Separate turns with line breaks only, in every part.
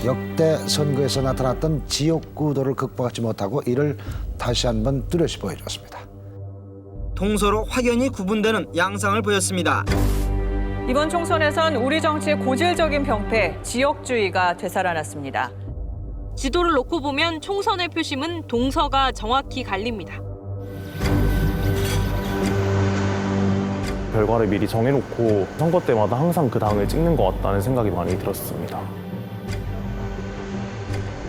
역대 선거에서 나타났던 지역구도를 극복하지 못하고 이를 다시 한번 뚜렷이 보여줬습니다.
동서로 확연히 구분되는 양상을 보였습니다.
이번 총선에선 우리 정치의 고질적인 병폐, 지역주의가 되살아났습니다.
지도를 놓고 보면 총선의 표심은 동서가 정확히 갈립니다.
결과를 미리 정해놓고 선거 때마다 항상 그 당을 찍는 것 같다는 생각이 많이 들었습니다.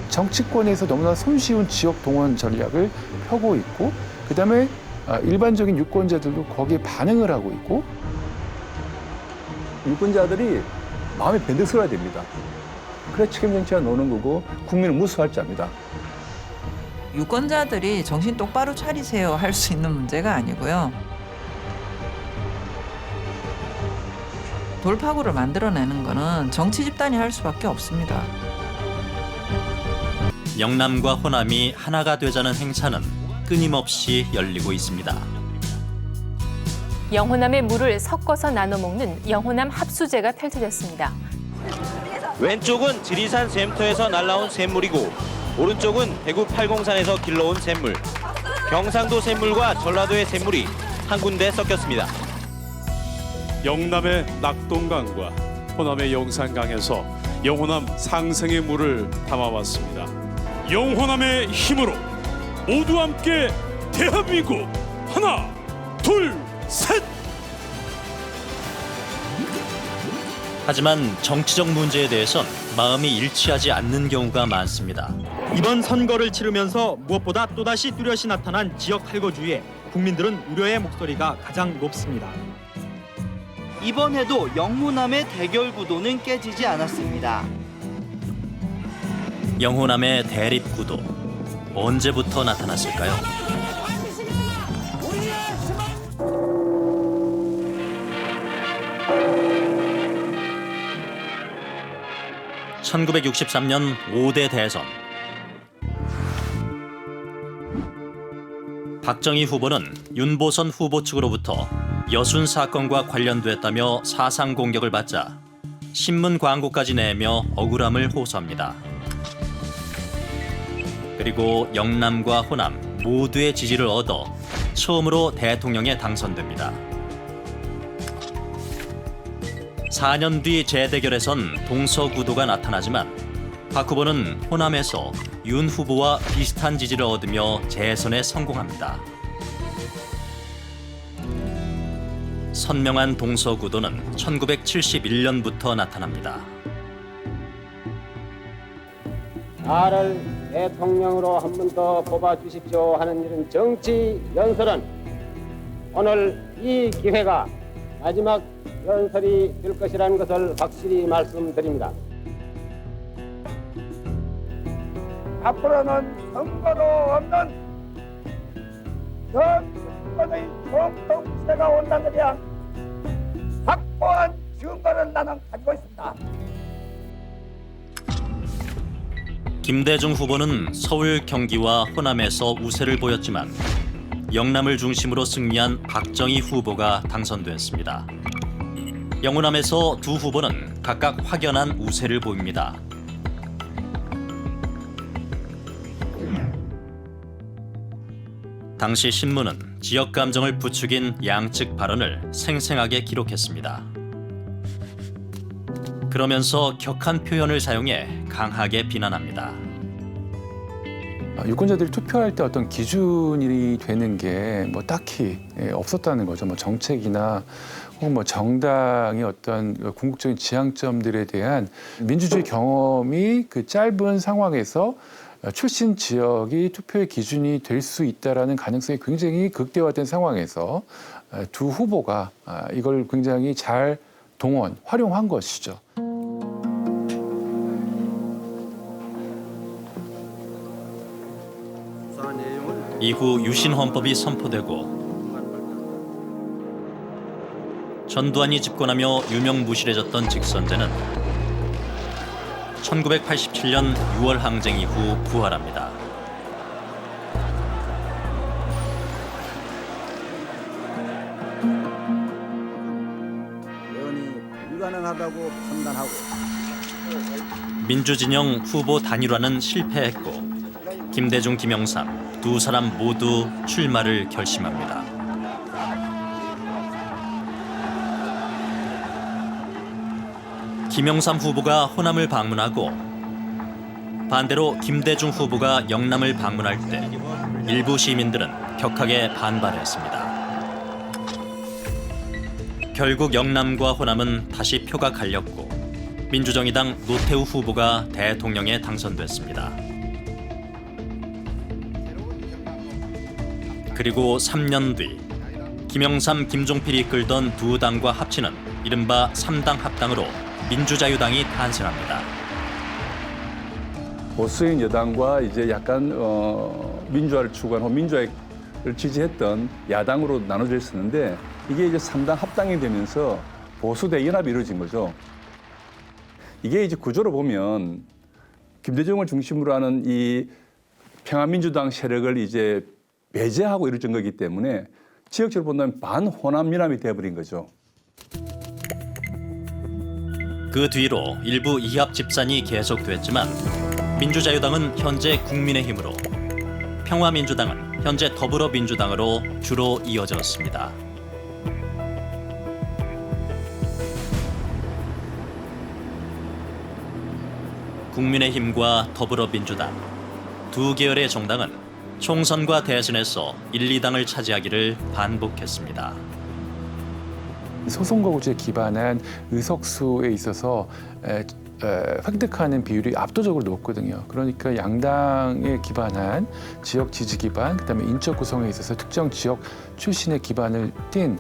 정치권에서 너무나 손쉬운 지역 동원 전략을 펴고 있고 그다음에 일반적인 유권자들도 거기에 반응을 하고 있고
유권자들이 마음이 변덕스러워야 됩니다. 그래 책임 정치가 노는 거고 국민을 무수할 줄 압니다.
유권자들이 정신 똑바로 차리세요 할 수 있는 문제가 아니고요. 돌파구를 만들어내는 거는 정치 집단이 할 수밖에 없습니다.
영남과 호남이 하나가 되자는 행차는 끊임없이 열리고 있습니다.
영호남의 물을 섞어서 나눠 먹는 영호남 합수제가 펼쳐졌습니다.
왼쪽은 지리산 샘터에서 날라온 샘물이고 오른쪽은 대구 팔공산에서 길러온 샘물. 경상도 샘물과 전라도의 샘물이 한 군데 섞였습니다.
영남의 낙동강과 호남의 영산강에서 영호남 상생의 물을 담아왔습니다. 영호남의 힘으로 모두 함께 대한민국 하나, 둘, 셋!
하지만 정치적 문제에 대해선 마음이 일치하지 않는 경우가 많습니다.
이번 선거를 치르면서 무엇보다 또다시 뚜렷이 나타난 지역 할거주의에 국민들은 우려의 목소리가 가장 높습니다.
이번에도 영호남의 대결 구도는 깨지지 않았습니다.
영호남의 대립 구도, 언제부터 나타났을까요? (1963년) 5대 대선. 박정희 후보는 윤보선 후보 측으로부터 여순 사건과 관련됐다며 사상 공격을 받자 신문 광고까지 내며 억울함을 호소합니다. 그리고 영남과 호남 모두의 지지를 얻어 처음으로 대통령에 당선됩니다. 4년 뒤 재대결에선 동서구도가 나타나지만 박 후보는 호남에서 윤 후보와 비슷한 지지를 얻으며 재선에 성공합니다. 선명한 동서구도는 1971년부터 나타납니다.
나를 대통령으로 한 번 더 뽑아주십시오 하는 이런 정치 연설은 오늘 이 기회가 마지막 연설이 될 것이라는 것을 확실히 말씀드립니다.
앞으로는 선거도 없는 전권의 총통시대가 온다는 대한 확고한 증거를 나는 가지고 있습니다.
김대중 후보는 서울, 경기와 호남에서 우세를 보였지만 영남을 중심으로 승리한 박정희 후보가 당선됐습니다. 영호남에서 두 후보는 각각 확연한 우세를 보입니다. 당시 신문은 지역 감정을 부추긴 양측 발언을 생생하게 기록했습니다. 그러면서 격한 표현을 사용해 강하게 비난합니다.
유권자들이 투표할 때 어떤 기준이 되는 게 뭐 딱히 없었다는 거죠. 뭐 정책이나 혹은 뭐 정당의 어떤 궁극적인 지향점들에 대한 민주주의 경험이 그 짧은 상황에서 출신 지역이 투표의 기준이 될 수 있다라는 가능성이 굉장히 극대화된 상황에서 두 후보가 이걸 굉장히 잘 활용한 것이죠.
이후 유신헌법이 선포되고 전두환이 집권하며 유명무실해졌던 직선제는 1987년 6월 항쟁 이후 부활합니다.
의원이 불가능하다고 판단하고
민주진영 후보 단일화는 실패했고 김대중, 김영삼 두 사람 모두 출마를 결심합니다. 김영삼 후보가 호남을 방문하고 반대로 김대중 후보가 영남을 방문할 때 일부 시민들은 격하게 반발했습니다. 결국 영남과 호남은 다시 표가 갈렸고 민주정의당 노태우 후보가 대통령에 당선됐습니다. 그리고 3년 뒤 김영삼, 김종필이 이끌던 두 당과 합치는 이른바 3당 합당으로 민주자유당이 탄생합니다.
보수인 여당과 이제 약간 민주화를 추구하고 민주화를 지지했던 야당으로 나눠져 있었는데 이게 이제 3당 합당이 되면서 보수 대연합이 이루어진 거죠. 이게 이제 구조로 보면 김대중을 중심으로 하는 이 평화민주당 세력을 이제 배제하고 이루어진 거기 때문에 지역적으로 본다면 반호남 미남이 되어버린 거죠.
그 뒤로 일부 이합 집산이 계속됐지만 민주자유당은 현재 국민의힘으로, 평화민주당은 현재 더불어민주당으로 주로 이어졌습니다. 국민의힘과 더불어민주당 두 계열의 정당은 총선과 대선에서 1, 2당을 차지하기를 반복했습니다.
소선거구제에 기반한 의석수에 있어서 획득하는 비율이 압도적으로 높거든요. 그러니까 양당에 기반한 지역 지지 기반, 그다음에 인적 구성에 있어서 특정 지역 출신의 기반을 띈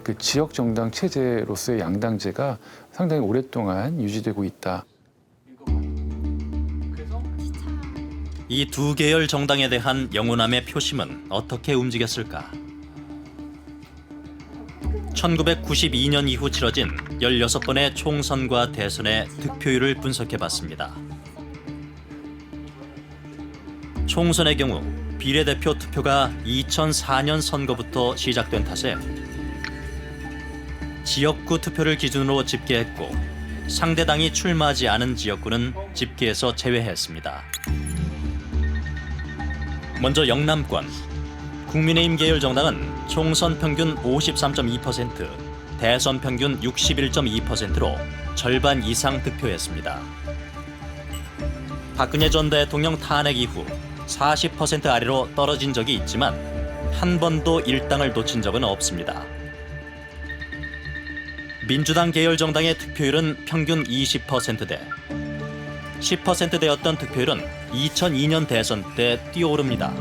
그 지역 정당 체제로서의 양당제가 상당히 오랫동안 유지되고 있다.
이 두 계열 정당에 대한 영호남의 표심은 어떻게 움직였을까? 1992년 이후 치러진 16번의 총선과 대선의 득표율을 분석해봤습니다. 총선의 경우 비례대표 투표가 2004년 선거부터 시작된 탓에 지역구 투표를 기준으로 집계했고 상대당이 출마하지 않은 지역구는 집계에서 제외했습니다. 먼저 영남권, 국민의힘 계열 정당은 총선 평균 53.2%, 대선 평균 61.2%로 절반 이상 득표했습니다. 박근혜 전 대통령 탄핵 이후 40% 아래로 떨어진 적이 있지만 한 번도 일당을 놓친 적은 없습니다. 민주당 계열 정당의 득표율은 평균 20%대, 10%대였던 득표율은 2002년 대선 때 뛰어오릅니다.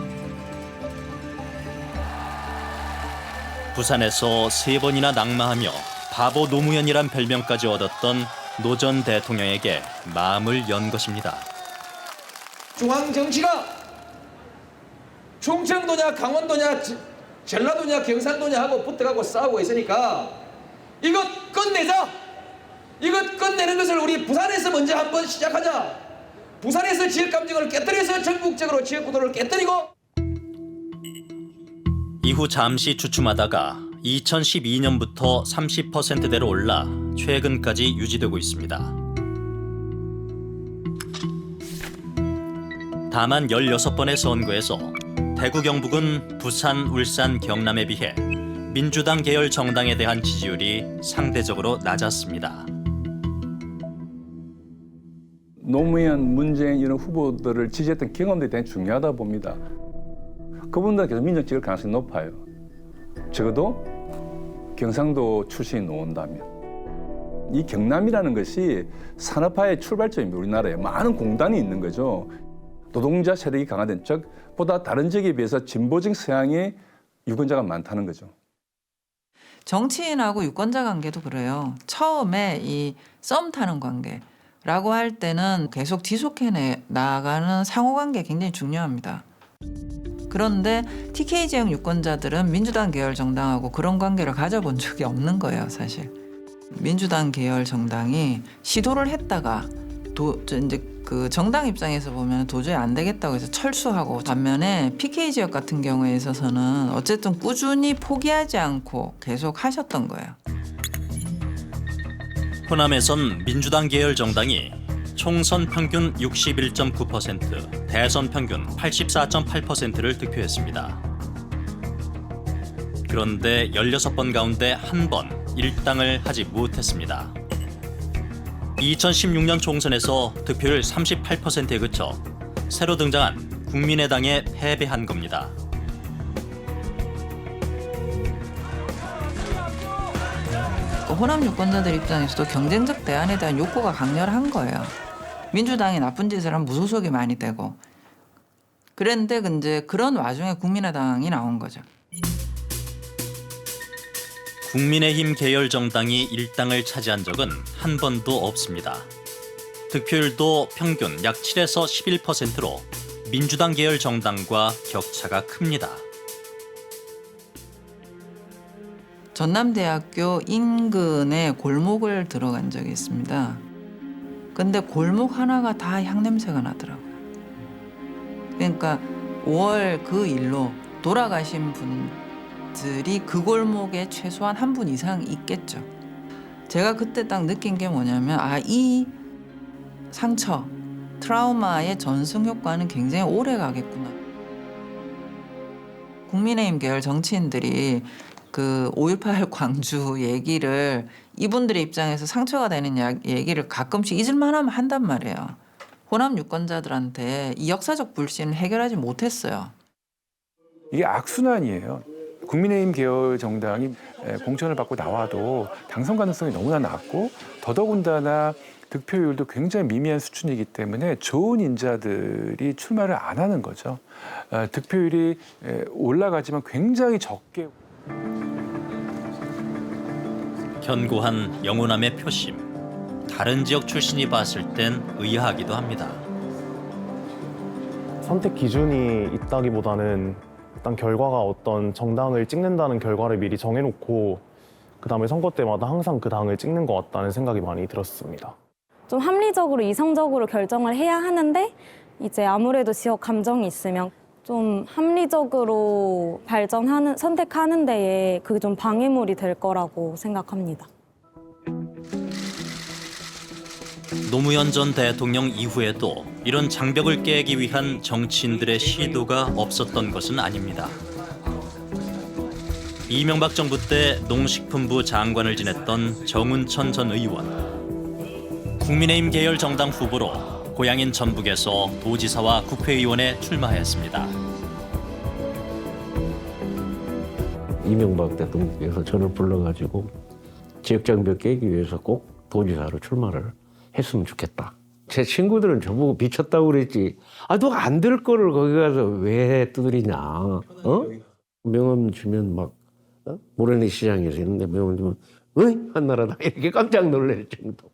부산에서 3번이나 낙마하며 바보 노무현이란 별명까지 얻었던 노 전 대통령에게 마음을 연 것입니다.
중앙 정치가 충청도냐 강원도냐 전라도냐 경상도냐 하고 붙어가고 싸우고 있으니까 이것 끝내자. 이것 끝내는 것을 우리 부산에서 먼저 한번 시작하자. 부산에서 지역감정을 깨뜨려서 전국적으로 지역구도를 깨뜨리고.
이후 잠시 주춤하다가 2012년부터 30%대로 올라 최근까지 유지되고 있습니다. 다만 16번의 선거에서 대구 경북은 부산, 울산, 경남에 비해 민주당 계열 정당에 대한 지지율이 상대적으로 낮았습니다.
노무현, 문재인 이런 후보들을 지지했던 경험들이 대단히 중요하다 봅니다. 그분들 계속 민정 찍을 가능성이 높아요. 적어도 경상도 출신이 나온다면. 이 경남이라는 것이 산업화의 출발점입니다. 우리나라에 많은 공단이 있는 거죠. 노동자 세력이 강화된 즉 보다 다른 지역에 비해서 진보적 서양의 유권자가 많다는 거죠.
정치인하고 유권자 관계도 그래요. 처음에 이 썸 타는 관계라고 할 때는 계속 지속해 나가는 상호관계 굉장히 중요합니다. 그런데 TK 지역 유권자들은 민주당 계열 정당하고 그런 관계를 가져본 적이 없는 거예요, 사실. 민주당 계열 정당이 시도를 했다가 이제 그 정당 입장에서 보면 도저히 안 되겠다고 해서 철수하고, 반면에 PK 지역 같은 경우에 있어서는 어쨌든 꾸준히 포기하지 않고 계속 하셨던 거예요.
호남에선 민주당 계열 정당이 총선 평균 61.9%, 대선 평균 84.8%를 득표했습니다. 그런데 16번 가운데 한 번 일당을 하지 못했습니다. 2016년 총선에서 득표율 38%에 그쳐 새로 등장한 국민의당에 패배한 겁니다.
호남 유권자들 입장에서도 경쟁적 대안에 대한 욕구가 강렬한 거예요. 민주당이 나쁜 짓을 하면 무소속이 많이 되고. 그런데 이제 그런 와중에 국민의당이 나온 거죠.
국민의힘 계열 정당이 일당을 차지한 적은 한 번도 없습니다. 득표율도 평균 약 7에서 11%로 민주당 계열 정당과 격차가 큽니다.
전남대학교 인근에 골목을 들어간 적이 있습니다. 근데 골목 하나가 다 향냄새가 나더라고요. 그러니까 5월 그 일로 돌아가신 분들이 그 골목에 최소한 한 분 이상 있겠죠. 제가 그때 딱 느낀 게 뭐냐면 이 상처, 트라우마의 전승 효과는 굉장히 오래 가겠구나. 국민의힘 계열 정치인들이 그 5.18 광주 얘기를 이분들의 입장에서 상처가 되는 얘기를 가끔씩 잊을만 하면 한단 말이에요. 호남 유권자들한테 이 역사적 불신을 해결하지 못했어요.
이게 악순환이에요. 국민의힘 계열 정당이 공천을 받고 나와도 당선 가능성이 너무나 낮고 더더군다나 득표율도 굉장히 미미한 수준이기 때문에 좋은 인자들이 출마를 안 하는 거죠. 득표율이 올라가지만 굉장히 적게.
견고한 영호남의 표심. 다른 지역 출신이 봤을 땐 의아하기도 합니다.
선택 기준이 있다기보다는 일단 결과가 어떤 정당을 찍는다는 결과를 미리 정해놓고 그다음에 선거 때마다 항상 그 당을 찍는 것 같다는 생각이 많이 들었습니다.
좀 합리적으로 이성적으로 결정을 해야 하는데 이제 아무래도 지역 감정이 있으면 좀 합리적으로 선택하는 데에 그게 좀 방해물이 될 거라고 생각합니다.
노무현 전 대통령 이후에도 이런 장벽을 깨기 위한 정치인들의 시도가 없었던 것은 아닙니다. 이명박 정부 때 농식품부 장관을 지냈던 정운천 전 의원. 국민의힘 계열 정당 후보로 고향인 전북에서 도지사와 국회의원에 출마했습니다.
이명박 대통령께서 저를 불러가지고 지역장벽 깨기 위해서 꼭 도지사로 출마를 했으면 좋겠다. 제 친구들은 저보고 미쳤다고 그랬지. 너 안 될 거를 거기 가서 왜 두드리냐. 명함 주면 막 모래내 시장에서 있는데 명함 주면 한나라당 이렇게 깜짝 놀랄 정도.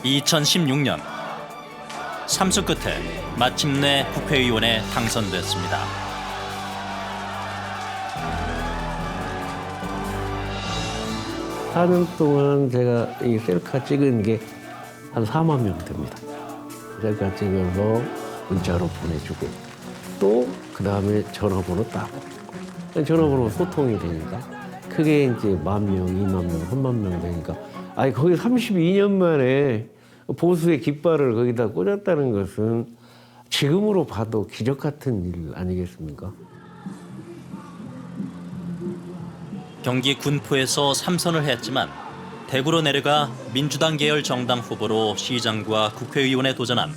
2016년 3수 끝에 마침내 국회의원에 당선됐습니다.
사년 동안 제가 이 셀카 찍은 게 한 4만 명 됩니다. 셀카 찍어서 문자로 보내주고 또 그 다음에 전화번호 따고 전화번호 소통이 되니까 크게 이제 10,000명, 20,000명, 30,000명 되니까 거기 32년 만에 보수의 깃발을 거기다 꽂았다는 것은 지금으로 봐도 기적 같은 일 아니겠습니까?
경기 군포에서 3선을 했지만 대구로 내려가 민주당 계열 정당 후보로 시장과 국회의원에 도전한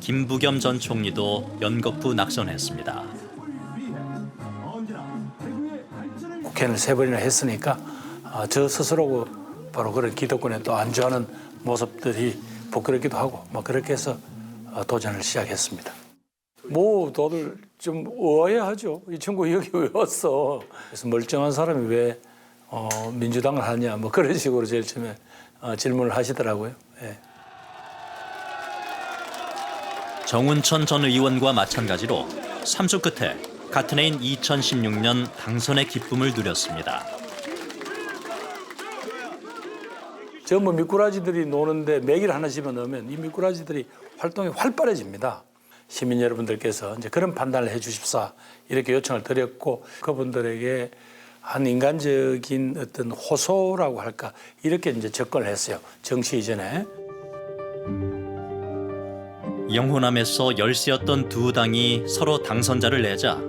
김부겸 전 총리도 연거푸 낙선했습니다.
국회의원을 3번이나 했으니까 저 스스로 바로 그런 기득권에 또 안주하는 모습들이 부끄럽기도 하고 그렇게 해서 도전을 시작했습니다. 다들 좀 의아해하죠. 이 친구 여기 왜 왔어? 그래서 멀쩡한 사람이 왜 민주당을 하냐 그런 식으로 제일 처음에 질문을 하시더라고요. 예.
정운천 전 의원과 마찬가지로 3수 끝에 같은 해인 2016년 당선의 기쁨을 누렸습니다.
저 미꾸라지들이 노는데 먹이를 하나 집어넣으면 이 미꾸라지들이 활동이 활발해집니다. 시민 여러분들께서 이제 그런 판단을 해 주십사 이렇게 요청을 드렸고 그분들에게 한 인간적인 어떤 호소라고 할까 이렇게 이제 접근을 했어요. 정치 이전에.
영호남에서 열세였던 두 당이 서로 당선자를 내자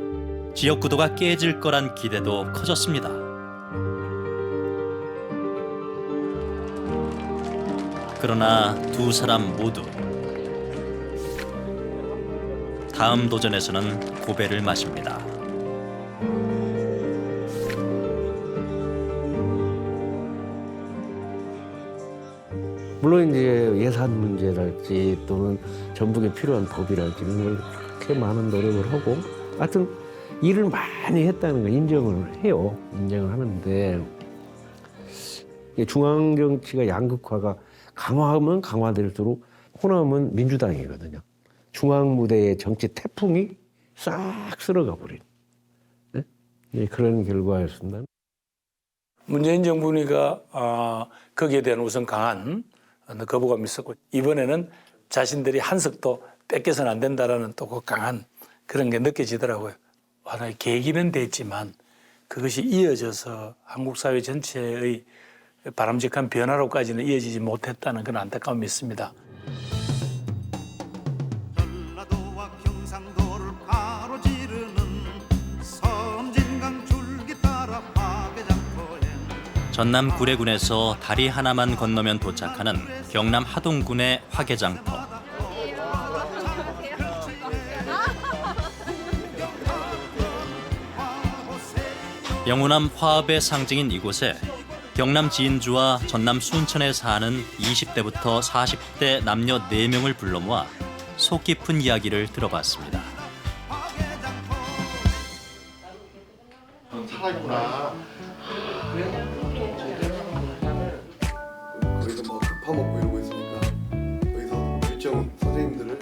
지역 구도가 깨질 거란 기대도 커졌습니다. 그러나 두 사람 모두 다음 도전에서는 고배를 마십니다.
물론 이제 예산 문제랄지 또는 전북에 필요한 법이랄지 이런 걸 그렇게 많은 노력을 하고 하여튼 일을 많이 했다는 걸 인정을 해요. 인정을 하는데 중앙 정치가 양극화가 강화하면 강화될수록 호남은 민주당이거든요. 중앙 무대의 정치 태풍이 싹 쓸어가 버린 그런 결과였습니다.
문재인 정부가 거기에 대한 우선 강한 거부감이 있었고 이번에는 자신들이 한 석도 뺏겨서는 안 된다라는 또 그 강한 그런 게 느껴지더라고요. 하나의 계기는 됐지만 그것이 이어져서 한국 사회 전체의 바람직한 변화로까지는 이어지지 못했다는 그런 안타까움이 있습니다.
전라도와 경상도를 가로지르는 섬진강 줄기 따라 화개장터엔
전남 구례군에서 다리 하나만 건너면 도착하는 경남 하동군의 화개장터. 영호남 화합의 상징인 이곳에 경남 진주와 전남 순천에 사는 20대부터 40대 남녀 4명을 불러 모아 속 깊은 이야기를 들어봤습니다.
살아있구나. 거기서 뭐 급파먹고 이러고 있으니까 거기서 일정 선생님들을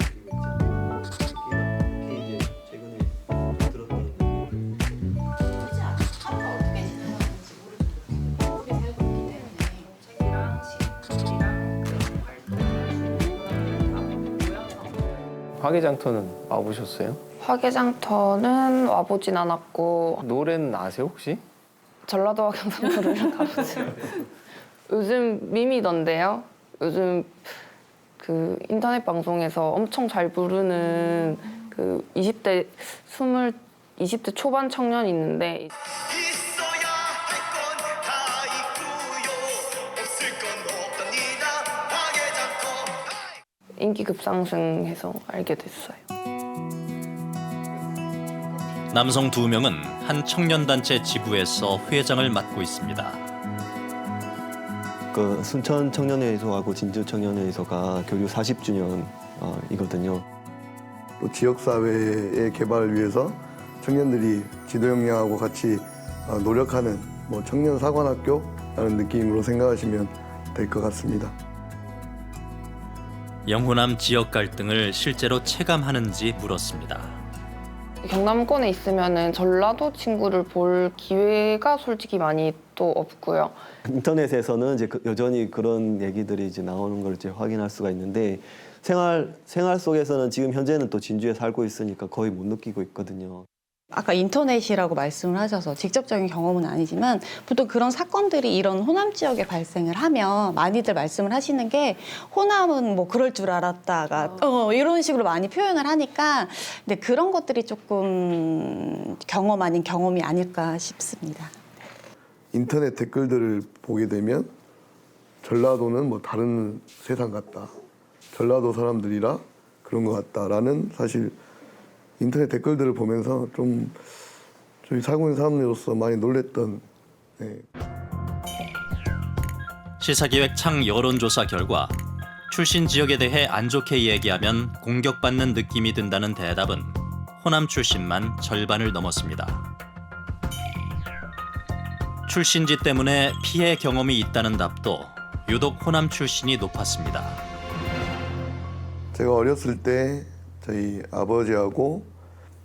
화개장터는 와보셨어요?
화개장터는 와보진 않았고.
노래는 아세요 혹시?
전라도와 경상도를 가보죠. 요즘 밈이던데요. 요즘 그 인터넷 방송에서 엄청 잘 부르는 그 20대 초반 청년이 있는데 인기 급상승해서 알게 됐어요.
남성 2명은 한 청년단체 지부에서 회장을 맡고 있습니다.
그 순천 청년회의소하고 진주 청년회의소가 교류 40주년이거든요.
또 지역사회의 개발을 위해서 청년들이 지도 역량하고 같이 노력하는 뭐 청년 사관학교라는 느낌으로 생각하시면 될 것 같습니다.
영호남 지역 갈등을 실제로 체감하는지 물었습니다.
경남권에 있으면은 전라도 친구를 볼 기회가 솔직히 많이 또 없고요.
인터넷에서는 이제 여전히 그런 얘기들이 이제 나오는 걸 이제 확인할 수가 있는데 생활 속에서는 지금 현재는 또 진주에 살고 있으니까 거의 못 느끼고 있거든요.
아까 인터넷이라고 말씀을 하셔서 직접적인 경험은 아니지만 보통 그런 사건들이 이런 호남 지역에 발생을 하면 많이들 말씀을 하시는 게 호남은 뭐 그럴 줄 알았다가 이런 식으로 많이 표현을 하니까 근데 그런 것들이 조금 경험 아닌 경험이 아닐까 싶습니다.
인터넷 댓글들을 보게 되면 전라도는 뭐 다른 세상 같다. 전라도 사람들이라 그런 것 같다라는 사실 인터넷 댓글들을 보면서 좀 저희 살고 있는 사람으로서 많이 놀랬던.
시사기획 창 여론조사 결과 출신 지역에 대해 안 좋게 얘기하면 공격받는 느낌이 든다는 대답은 호남 출신만 절반을 넘었습니다. 출신지 때문에 피해 경험이 있다는 답도 유독 호남 출신이 높았습니다.
제가 어렸을 때 저희 아버지하고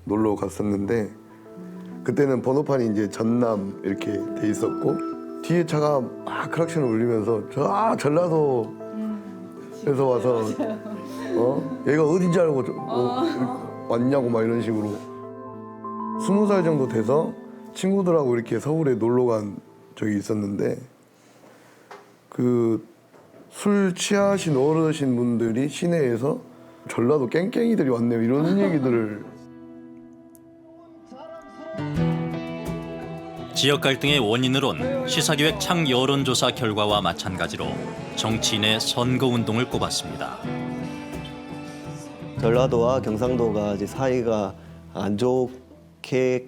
놀러 갔었는데 그때는 번호판이 이제 전남 이렇게 돼 있었고 뒤에 차가 막 크락션을 울리면서 저 전라도에서 와서 얘가 어딘지 알고 왔냐고 막 이런 식으로 20살 정도 돼서 친구들하고 이렇게 서울에 놀러 간 적이 있었는데 그 술 취하신 어르신 분들이 시내에서 전라도 깽깽이들이 왔네요 이런 얘기들을.
지역 갈등의 원인으론 시사기획 창 여론조사 결과와 마찬가지로 정치인의 선거운동을 꼽았습니다.
전라도와 경상도가 이제 사이가 안 좋게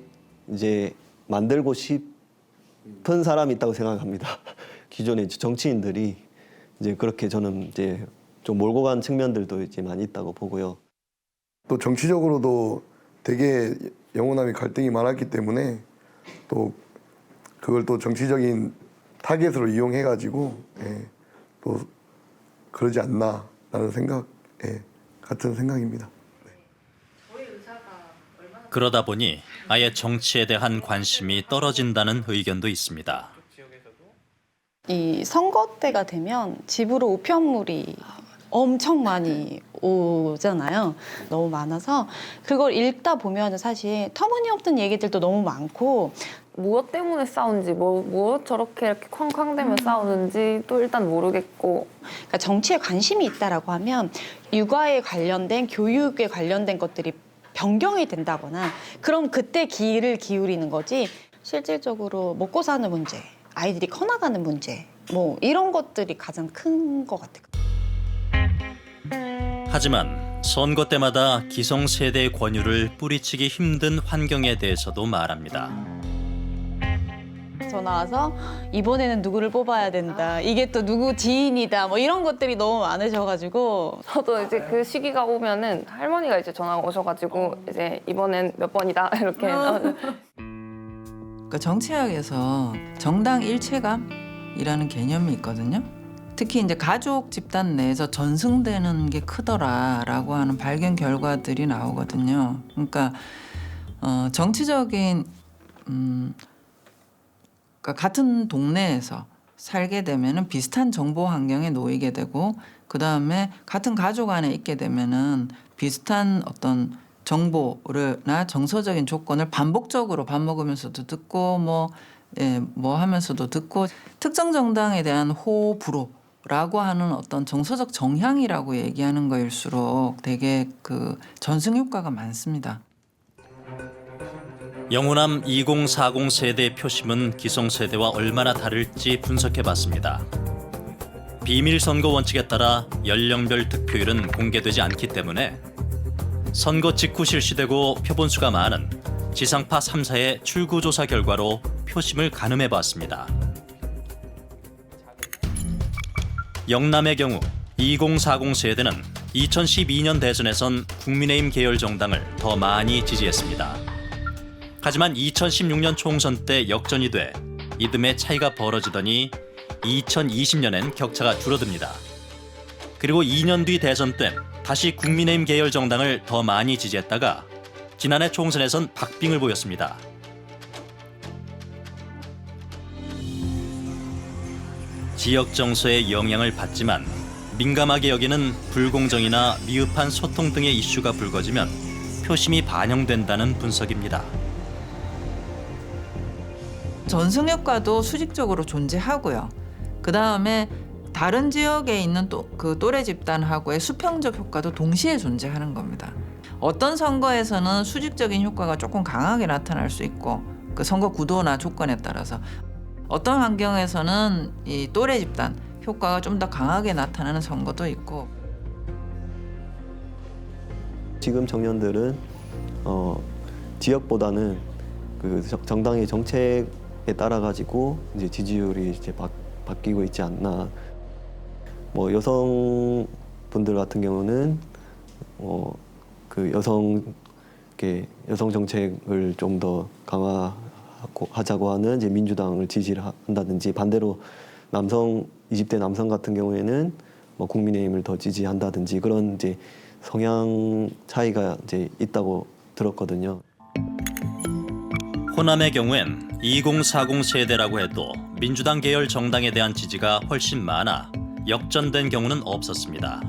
이제 만들고 싶은 사람이 있다고 생각합니다. 기존의 정치인들이 이제 그렇게 저는 이제 좀 몰고 간 측면들도 이제 많이 있다고 보고요.
또 정치적으로도 되게 영호남이 갈등이 많았기 때문에 또 그걸 또 정치적인 타겟으로 이용해가지고 또 그러지 않나라는 생각, 같은 생각입니다.
그러다 보니 아예 정치에 대한 관심이 떨어진다는 의견도 있습니다.
이 선거 때가 되면 집으로 우편물이 엄청 많이 오잖아요. 너무 많아서 그걸 읽다 보면 사실 터무니없는 얘기들도 너무 많고
무엇 때문에 싸운지 무엇 저렇게 이렇게 쾅쾅대며 싸우는지 또 일단 모르겠고
그러니까 정치에 관심이 있다라고 하면 육아에 관련된 교육에 관련된 것들이 변경이 된다거나 그럼 그때 기를 기울이는 거지 실질적으로 먹고 사는 문제, 아이들이 커나가는 문제 뭐 이런 것들이 가장 큰 것 같아요.
하지만 선거 때마다 기성세대의 권유를 뿌리치기 힘든 환경에 대해서도 말합니다.
전화 와서 이번에는 누구를 뽑아야 된다. 이게 또 누구 지인이다. 뭐 이런 것들이 너무 많으셔가지고
저도 이제 그 시기가 오면은 할머니가 이제 전화가 오셔가지고 이제 이번엔 몇 번이다 이렇게
그러니까 정치학에서 정당 일체감이라는 개념이 있거든요. 특히 이제 가족 집단 내에서 전승되는 게 크더라라고 하는 발견 결과들이 나오거든요. 그러니까 정치적인 그러니까 같은 동네에서 살게 되면은 비슷한 정보 환경에 놓이게 되고 그 다음에 같은 가족 안에 있게 되면은 비슷한 어떤 정보를나 정서적인 조건을 반복적으로 밥 먹으면서도 듣고 뭐 하면서도 듣고 특정 정당에 대한 호불호라고 하는 어떤 정서적 정향이라고 얘기하는 거일수록 되게 그 전승 효과가 많습니다.
영호남 2040 세대의 표심은 기성세대와 얼마나 다를지 분석해봤습니다. 비밀 선거 원칙에 따라 연령별 득표율은 공개되지 않기 때문에 선거 직후 실시되고 표본수가 많은 지상파 3사의 출구조사 결과로 표심을 가늠해봤습니다. 영남의 경우 2040 세대는 2012년 대선에선 국민의힘 계열 정당을 더 많이 지지했습니다. 하지만 2016년 총선 때 역전이 돼 이듬해 차이가 벌어지더니 2020년엔 격차가 줄어듭니다. 그리고 2년 뒤 대선 때 다시 국민의힘 계열 정당을 더 많이 지지했다가 지난해 총선에선 박빙을 보였습니다. 지역 정서의 영향을 받지만 민감하게 여기는 불공정이나 미흡한 소통 등의 이슈가 불거지면 표심이 반영된다는 분석입니다.
전승 효과도 수직적으로 존재하고요. 그 다음에 다른 지역에 있는 그 또래 집단하고의 수평적 효과도 동시에 존재하는 겁니다. 어떤 선거에서는 수직적인 효과가 조금 강하게 나타날 수 있고 그 선거 구도나 조건에 따라서 어떤 환경에서는 이 또래 집단 효과가 좀 더 강하게 나타나는 선거도 있고.
지금 청년들은 지역보다는 그 정당의 정책에 따라 가지고 이제 지지율이 이제 바뀌고 있지 않나. 뭐 여성분들 같은 경우는 그 여성 정책을 좀 더 강화하자고 하는 이제 민주당을 지지를 한다든지 반대로 20대 남성 같은 경우에는 뭐 국민의힘을 더 지지한다든지 그런 이제 성향 차이가 이제 있다고 들었거든요.
호남의 경우엔 2040 세대라고 해도 민주당 계열 정당에 대한 지지가 훨씬 많아 역전된 경우는 없었습니다.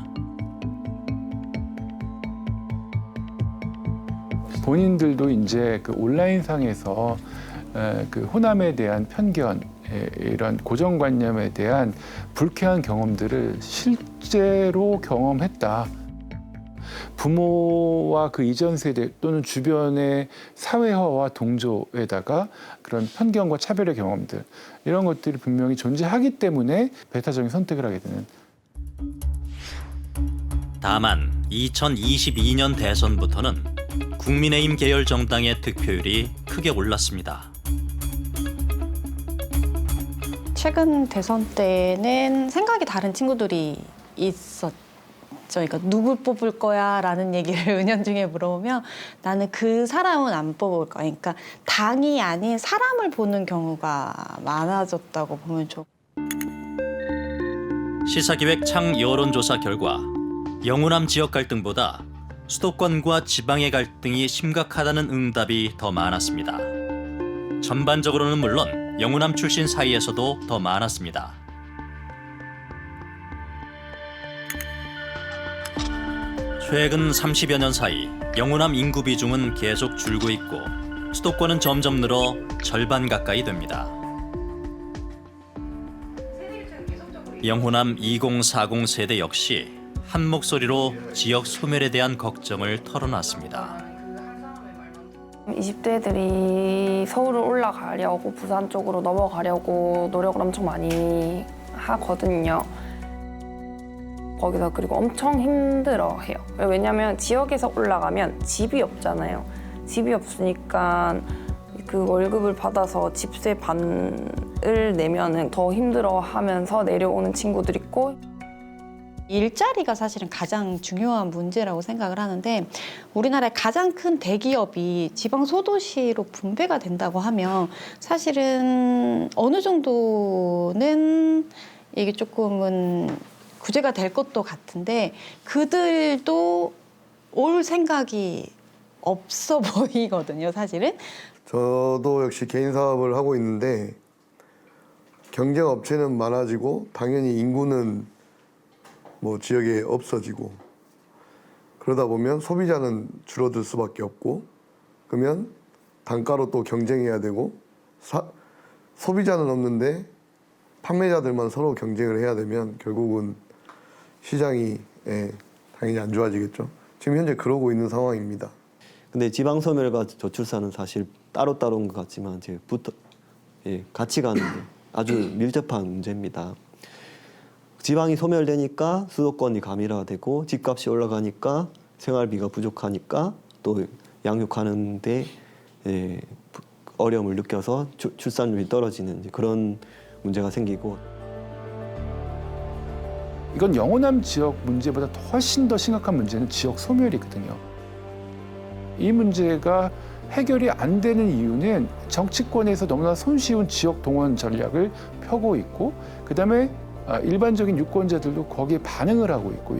본인들도 이제 그 온라인상에서 그 호남에 대한 편견, 이런 고정관념에 대한 불쾌한 경험들을 실제로 경험했다. 부모와 그 이전 세대 또는 주변의 사회화와 동조에다가 그런 편견과 차별의 경험들, 이런 것들이 분명히 존재하기 때문에 배타적인 선택을 하게 되는.
다만 2022년 대선부터는 국민의힘 계열 정당의 득표율이 크게 올랐습니다.
최근 대선 때는 생각이 다른 친구들이 있었죠. 그러니까 누굴 뽑을 거야라는 얘기를 은연중에 물어보면 나는 그 사람은 안 뽑을 거야. 그러니까 당이 아닌 사람을 보는 경우가 많아졌다고 보면 좋고.
시사기획 창 여론조사 결과 영호남 지역 갈등보다 수도권과 지방의 갈등이 심각하다는 응답이 더 많았습니다. 전반적으로는 물론 영호남 출신 사이에서도 더 많았습니다. 최근 30여 년 사이 영호남 인구 비중은 계속 줄고 있고 수도권은 점점 늘어 절반 가까이 됩니다. 영호남 2040 세대 역시 한 목소리로 지역 소멸에 대한 걱정을 털어놨습니다.
20대들이 서울을 올라가려고 부산 쪽으로 넘어가려고 노력을 엄청 많이 하거든요. 거기서 그리고 엄청 힘들어해요. 왜냐하면 지역에서 올라가면 집이 없잖아요. 집이 없으니까 그 월급을 받아서 집세 반을 내면은 더 힘들어하면서 내려오는 친구들 있고.
일자리가 사실은 가장 중요한 문제라고 생각을 하는데 우리나라의 가장 큰 대기업이 지방 소도시로 분배가 된다고 하면 사실은 어느 정도는 이게 조금은 구제가 될 것도 같은데 그들도 올 생각이 없어 보이거든요, 사실은.
저도 역시 개인 사업을 하고 있는데 경쟁 업체는 많아지고 당연히 인구는 뭐 지역에 없어지고 그러다 보면 소비자는 줄어들 수밖에 없고 그러면 단가로 또 경쟁해야 되고 소비자는 없는데 판매자들만 서로 경쟁을 해야 되면 결국은 시장이 당연히 안 좋아지겠죠. 지금 현재 그러고 있는 상황입니다.
근데 지방소멸과 저출산은 사실 따로따로인 것 같지만 이제 같이 가는 아주 밀접한 문제입니다. 지방이 소멸되니까 수도권이 가밀화되고 집값이 올라가니까 생활비가 부족하니까 또 양육하는데 어려움을 느껴서 출산율이 떨어지는 그런 문제가 생기고.
이건 영호남 지역 문제보다 훨씬 더 심각한 문제는 지역 소멸이거든요. 이 문제가 해결이 안 되는 이유는 정치권에서 너무나 손쉬운 지역 동원 전략을 펴고 있고 그다음에 일반적인 유권자들도 거기에 반응을 하고 있고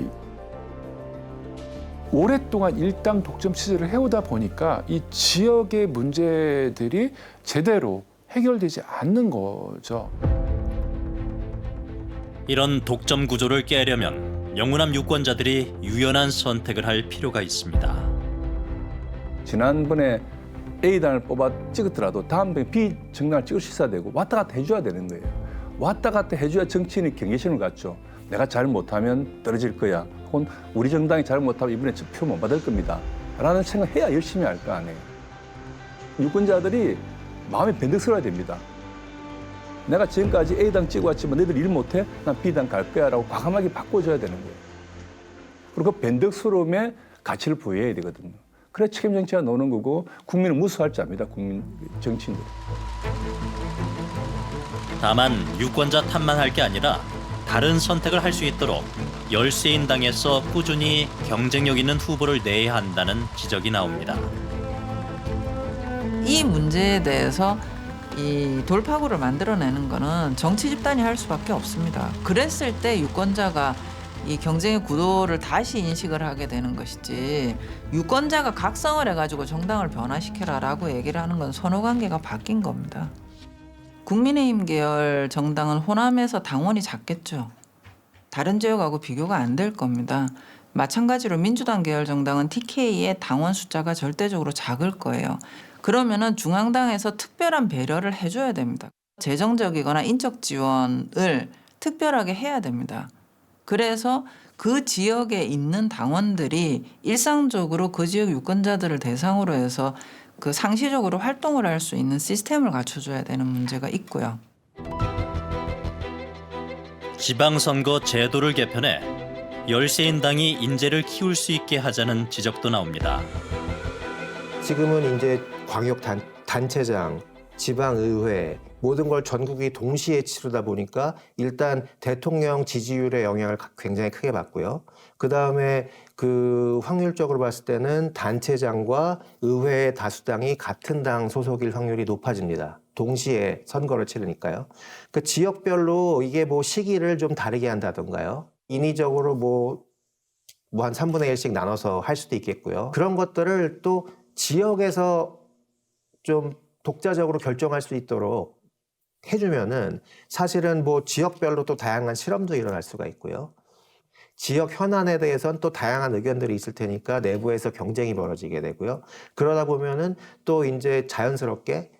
오랫동안 일당 독점 취재를 해오다 보니까 이 지역의 문제들이 제대로 해결되지 않는 거죠.
이런 독점 구조를 깨려면 영호남 유권자들이 유연한 선택을 할 필요가 있습니다.
지난번에 A당을 뽑아 찍었더라도 다음번에 B 정당을 찍을 수 있어야 되고 왔다 갔다 해줘야 되는 거예요. 왔다 갔다 해줘야 정치인이 경계심을 갖죠. 내가 잘 못하면 떨어질 거야. 혹은 우리 정당이 잘 못하면 이번에 표 못 받을 겁니다. 라는 생각을 해야 열심히 할 거 아니에요. 유권자들이 마음이 변덕스러워야 됩니다. 내가 지금까지 A당 찍어왔지만 너희들 일 못해? 난 B당 갈 거야 라고 과감하게 바꿔줘야 되는 거예요. 그리고 그 변덕스러움에 가치를 부여해야 되거든요. 그래 책임 정치가 나오는 거고 국민을 무수할 줄 압니다. 국민 정치인들.
다만 유권자 탓만 할 게 아니라 다른 선택을 할 수 있도록 열세인 당에서 꾸준히 경쟁력 있는 후보를 내야 한다는 지적이 나옵니다.
이 문제에 대해서 이 돌파구를 만들어내는 거는 정치 집단이 할 수밖에 없습니다. 그랬을 때 유권자가 이 경쟁의 구도를 다시 인식을 하게 되는 것이지 유권자가 각성을 해가지고 정당을 변화시켜라라고 얘기를 하는 건 선후관계가 바뀐 겁니다. 국민의힘 계열 정당은 호남에서 당원이 작겠죠. 다른 지역하고 비교가 안 될 겁니다. 마찬가지로 민주당 계열 정당은 TK의 당원 숫자가 절대적으로 작을 거예요. 그러면은 중앙당에서 특별한 배려를 해줘야 됩니다. 재정적이거나 인적 지원을 특별하게 해야 됩니다. 그래서 그 지역에 있는 당원들이 일상적으로 그 지역 유권자들을 대상으로 해서 그 상시적으로 활동을 할 수 있는 시스템을 갖춰줘야 되는 문제가 있고요.
지방선거 제도를 개편해 열세인당이 인재를 키울 수 있게 하자는 지적도 나옵니다.
지금은 이제 광역 단체장, 지방의회 모든 걸 전국이 동시에 치르다 보니까 일단 대통령 지지율에 영향을 굉장히 크게 받고요. 그다음에 그 확률적으로 봤을 때는 단체장과 의회 다수당이 같은 당 소속일 확률이 높아집니다. 동시에 선거를 치르니까요. 그 지역별로 이게 뭐 시기를 좀 다르게 한다던가요. 인위적으로 뭐 한 3분의 1씩 나눠서 할 수도 있겠고요. 그런 것들을 또 지역에서 좀 독자적으로 결정할 수 있도록 해주면은 사실은 뭐 지역별로 또 다양한 실험도 일어날 수가 있고요. 지역 현안에 대해서는 또 다양한 의견들이 있을 테니까 내부에서 경쟁이 벌어지게 되고요. 그러다 보면은 또 이제 자연스럽게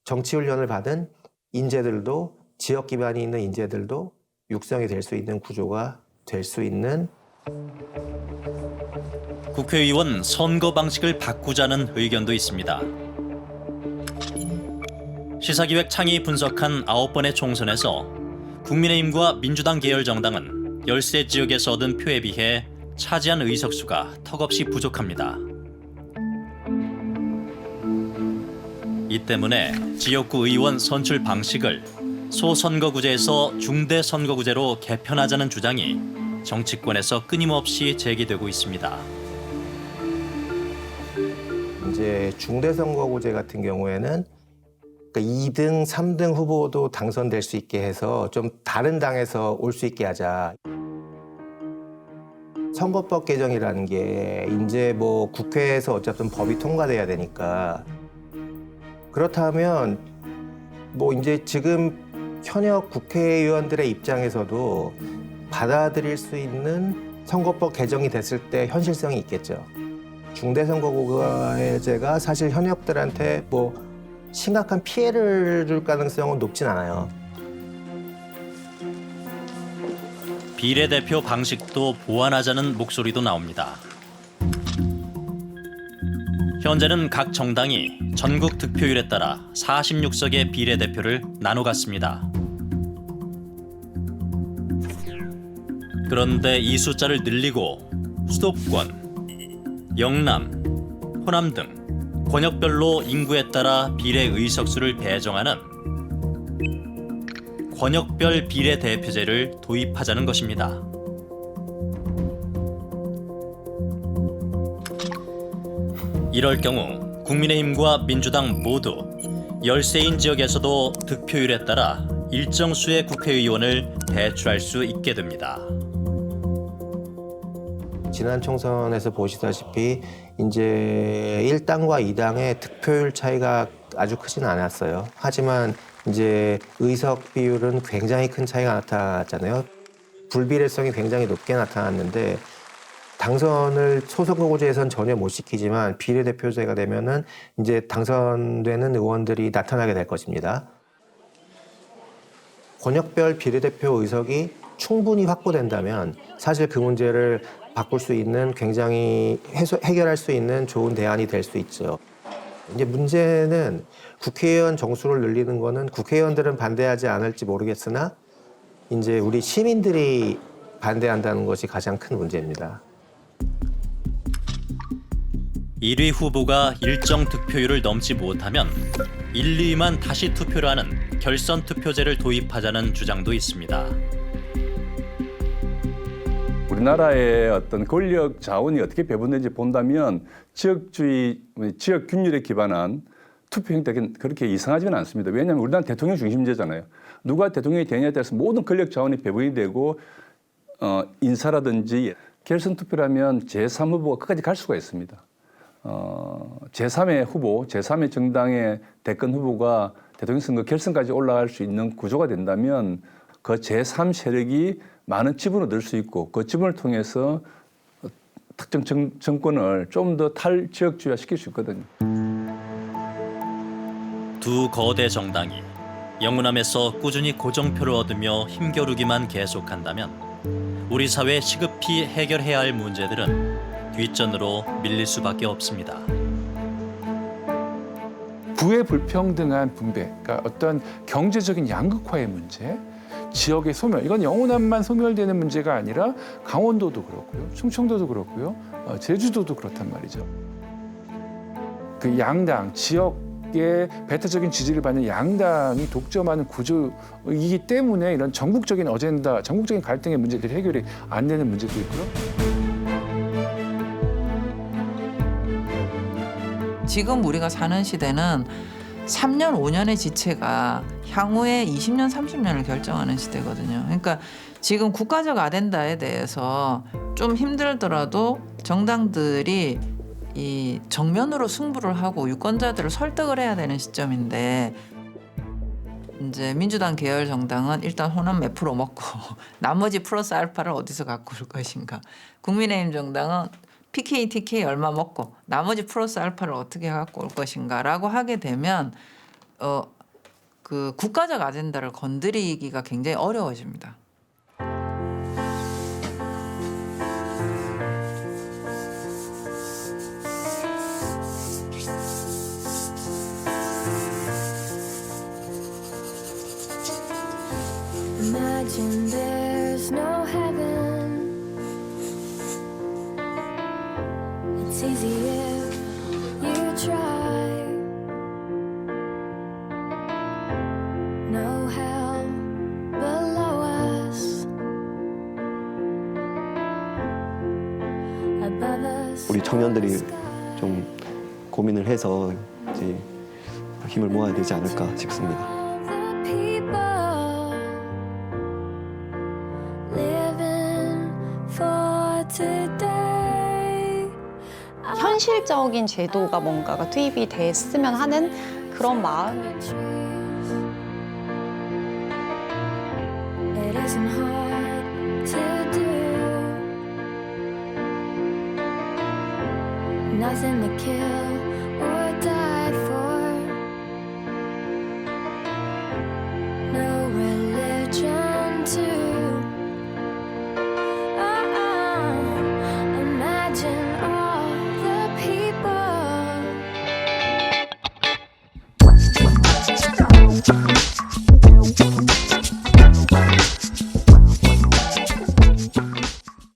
정치 훈련을 받은 인재들도 지역 기반이 있는 인재들도 육성이 될 수 있는 구조가 될 수 있는
국회의원 선거 방식을 바꾸자는 의견도 있습니다. 시사기획 창이 분석한 9번의 총선에서 국민의힘과 민주당 계열 정당은 열세 지역에서 얻은 표에 비해 차지한 의석수가 턱없이 부족합니다. 이 때문에 지역구 의원 선출 방식을 소선거구제에서 중대선거구제로 개편하자는 주장이 정치권에서 끊임없이 제기되고 있습니다.
이제 중대선거구제 같은 경우에는 그러니까 2등, 3등 후보도 당선될 수 있게 해서 좀 다른 당에서 올 수 있게 하자. 선거법 개정이라는 게 이제 뭐 국회에서 어쨌든 법이 통과돼야 되니까 그렇다면 뭐 이제 지금 현역 국회의원들의 입장에서도 받아들일 수 있는 선거법 개정이 됐을 때 현실성이 있겠죠. 중대선거구제가 사실 현역들한테 뭐 심각한 피해를 줄 가능성은 높진 않아요.
비례대표 방식도 보완하자는 목소리도 나옵니다. 현재는 각 정당이 전국 득표율에 따라 46석의 비례대표를 나눠 갖습니다. 그런데 이 숫자를 늘리고 수도권, 영남, 호남 등 권역별로 인구에 따라 비례 의석수를 배정하는 권역별 비례대표제를 도입하자는 것입니다. 이럴 경우 국민의힘과 민주당 모두 열세인 지역에서도 득표율에 따라 일정 수의 국회의원을 배출할 수 있게 됩니다.
지난 총선에서 보시다시피 이제 1당과 2당의 득표율 차이가 아주 크진 않았어요. 하지만 이제 의석 비율은 굉장히 큰 차이가 나타났잖아요. 불비례성이 굉장히 높게 나타났는데 당선을 소선거구제에선 전혀 못 시키지만 비례대표제가 되면은 이제 당선되는 의원들이 나타나게 될 것입니다. 권역별 비례대표 의석이 충분히 확보된다면 사실 그 문제를 바꿀 수 있는 굉장히 해결할 수 있는 좋은 대안이 될 수 있죠. 이제 문제는 국회의원 정수를 늘리는 거는 국회의원들은 반대하지 않을지 모르겠으나 이제 우리 시민들이 반대한다는 것이 가장 큰 문제입니다.
1위 후보가 일정 득표율을 넘지 못하면 1, 2위만 다시 투표를 하는 결선 투표제를 도입하자는 주장도 있습니다.
우리나라의 어떤 권력 자원이 어떻게 배분되는지 본다면 지역주의, 지역 균열에 기반한 투표 형태는 그렇게 이상하지는 않습니다. 왜냐하면 우리나라는 대통령 중심제잖아요. 누가 대통령이 되냐에 따라서 모든 권력 자원이 배분이 되고 인사라든지 결선 투표라면 제3 후보가 끝까지 갈 수가 있습니다. 제3의 후보, 제3의 정당의 대권 후보가 대통령 선거 결선까지 올라갈 수 있는 구조가 된다면 그 제3 세력이 많은 지분을 얻을 수 있고 그 지분을 통해서 특정 정권을 좀 더 탈지역주의화 시킬 수 있거든요.
두 거대 정당이 영우남에서 꾸준히 고정표를 얻으며 힘겨루기만 계속한다면 우리 사회 시급히 해결해야 할 문제들은 뒷전으로 밀릴 수밖에 없습니다.
부의 불평등한 분배, 그러니까 어떤 경제적인 양극화의 문제, 지역의 소멸, 이건 영호남만 소멸되는 문제가 아니라 강원도도 그렇고요, 충청도도 그렇고요, 제주도도 그렇단 말이죠. 그 양당, 지역의 배타적인 지지를 받는 양당이 독점하는 구조이기 때문에 이런 전국적인 어젠다, 전국적인 갈등의 문제들이 해결이 안 되는 문제도 있고요.
지금 우리가 사는 시대는 3년, 5년의 지체가 향후에 20년, 30년을 결정하는 시대거든요. 그러니까 지금 국가적 아젠다에 대해서 좀 힘들더라도 정당들이 이 정면으로 승부를 하고 유권자들을 설득을 해야 되는 시점인데 이제 민주당 계열 정당은 일단 호남 몇 프로 먹고 나머지 플러스 알파를 어디서 갖고 올 것인가. 국민의힘 정당은 PK, TK 얼마 먹고 나머지 플러스 알파를 어떻게 갖고 올 것인가라고 하게 되면 그 국가적 아젠다를 건드리기가 굉장히 어려워집니다.
Imagine there's no heaven. It's easy if you try. No hell below us. Above us.
우리 청년들이 좀 고민을 해서 이제 힘을 모아야 되지 않을까 싶습니다.
현실적인 제도가 뭔가가 투입이 됐으면 하는 그런 마음이
It isn't hard to do. Nothing to kill.